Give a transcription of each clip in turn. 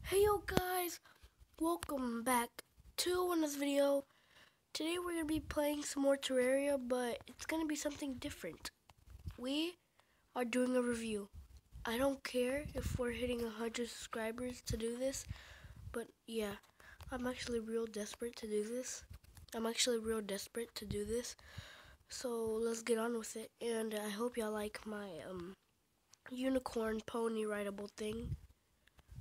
Hey yo guys, welcome back to another video. Today we're going to be playing some more Terraria, but it's going to be something different. We are doing a review. I don't care if we're hitting 100 subscribers to do this, but yeah, I'm actually real desperate to do this. So let's get on with it, and I hope y'all like my unicorn pony rideable thing.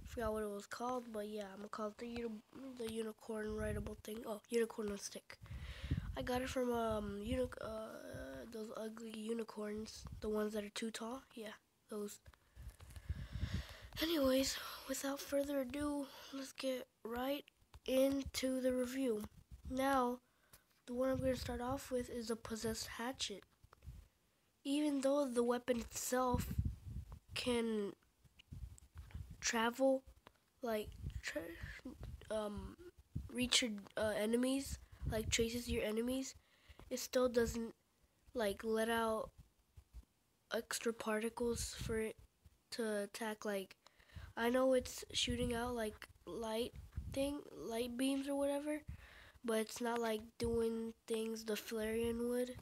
Forgot what it was called, but yeah, I'm gonna call it the unicorn rideable thing. Oh, unicorn on stick. I got it from those ugly unicorns, the ones that are too tall. Yeah, those. Anyways, without further ado, let's get right into the review. Now, the one I'm gonna start off with is a possessed hatchet. Even though the weapon itself can travel, like reach your enemies, like traces your enemies, it still doesn't like let out extra particles for it to attack. Like, I know it's shooting out like light beams or whatever, but it's not like doing things the flairon would.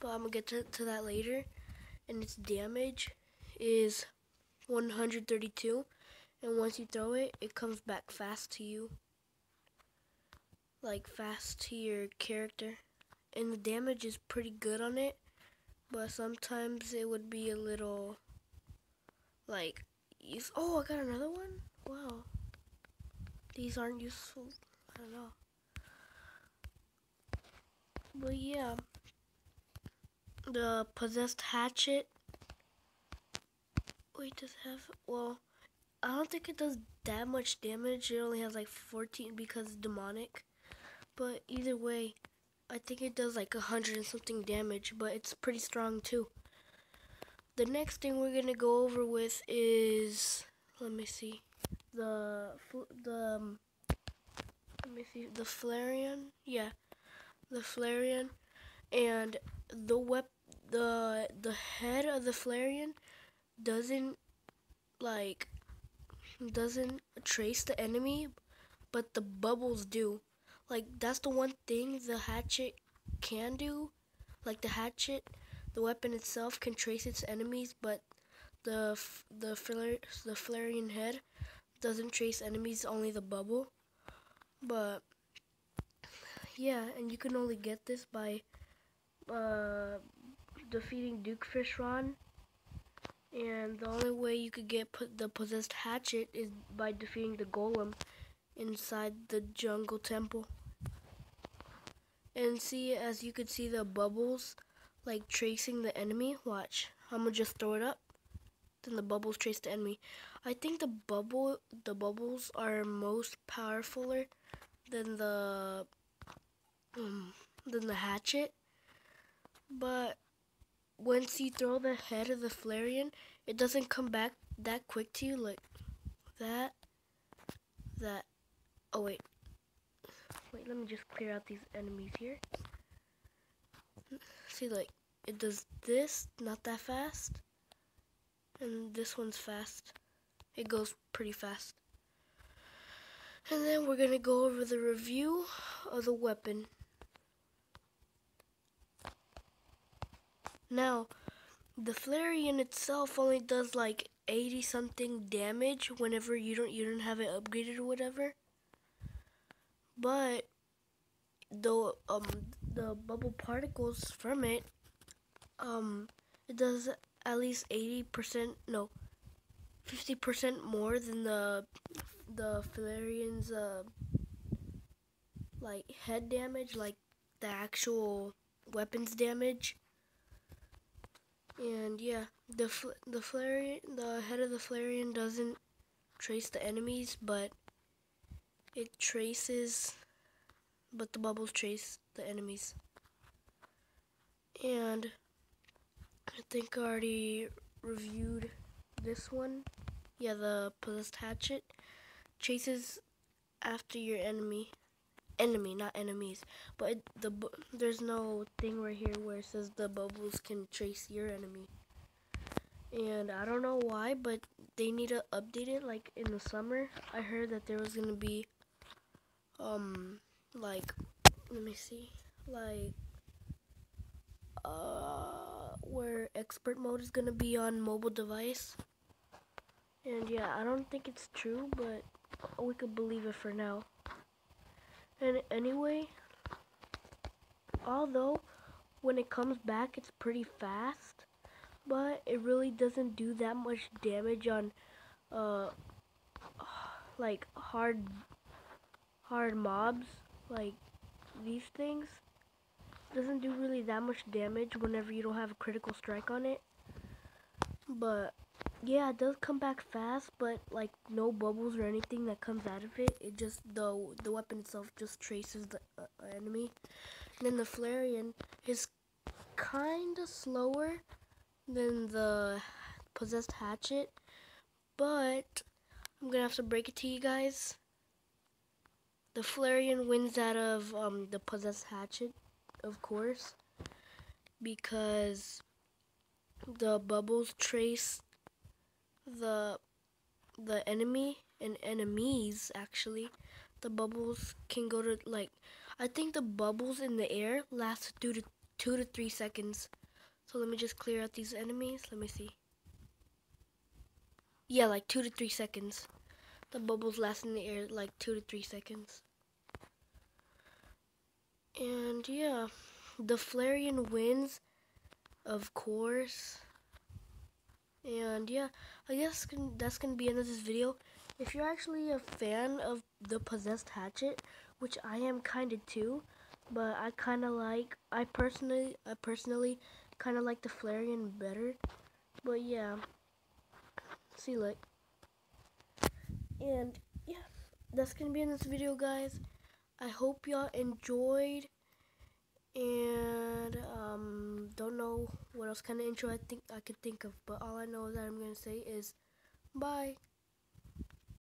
But I'm gonna get to that later. And its damage is 132, and once you throw it, it comes back fast to you, like fast to your character. And the damage is pretty good on it, but sometimes it would be a little like oh, I got another one. Wow, these aren't useful. I don't know, but yeah, the possessed hatchet. Wait, does it have? Well, I don't think it does that much damage. It only has like 14 because it's demonic. But either way, I think it does like 100 and something damage, but it's pretty strong too. The next thing we're gonna go over with is, let me see, the flairon. Yeah, the flairon, and the head of the flairon doesn't like doesn't trace the enemy, but the bubbles do. Like, that's the one thing the hatchet can do. Like, the weapon itself can trace its enemies, but the flairon head doesn't trace enemies, only the bubble. But yeah, and you can only get this by defeating Duke Fishron. And the only way you could get the possessed hatchet is by defeating the golem inside the jungle temple. And see, as you could see the bubbles like tracing the enemy. Watch, I'm gonna just throw it up, then the bubbles trace the enemy. I think the bubbles are most powerfuler than the hatchet. But once you throw the head of the flairon, it doesn't come back that quick to you. Like that. Oh wait, let me just clear out these enemies here. See, like, it does this, not that fast, and this one's fast. It goes pretty fast. And then we're gonna go over the review of the weapon. Now, the flairon itself only does like 80 something damage whenever you don't have it upgraded or whatever. But the bubble particles from it, it does at least 80%, no, 50% more than the flairon's like head damage, like the actual weapons damage. And yeah, the head of the flairon doesn't trace the enemies, but the bubbles trace the enemies. And I think I already reviewed this one. Yeah, the possessed hatchet chases after your enemy, not enemies. But there's no thing right here where it says the bubbles can trace your enemy. and I don't know why, but they need to update it. Like in the summer, I heard that there was gonna be like, let me see, like where expert mode is gonna be on mobile device. And yeah, I don't think it's true, but we could believe it for now. And anyway, although when it comes back it's pretty fast, but it really doesn't do that much damage on uh like hard mobs like these things. Doesn't do really that much damage whenever you don't have a critical strike on it. But yeah, it does come back fast, but like no bubbles or anything that comes out of it. It just the weapon itself just traces the enemy. And then the flairon is kind of slower than the possessed hatchet, but I'm gonna have to break it to you guys. The flairon wins out of the possessed hatchet, of course, because the bubbles trace the enemy and enemies. Actually, the bubbles can go to like, I think the bubbles in the air last 2 to 3 seconds. So let me just clear out these enemies. Let me see. Yeah, like 2 to 3 seconds. The bubbles last in the air like 2 to 3 seconds. And yeah, the flairon wins, of course. And yeah, I guess that's gonna be the end of this video. If you're actually a fan of the possessed hatchet, which I am kinda too, but I personally kinda like the flairon better. But yeah, see you later. And yeah, that's gonna be in this video, guys. I hope y'all enjoyed. And don't know what else kind of intro I think I could think of, but all I know that I'm gonna say is bye.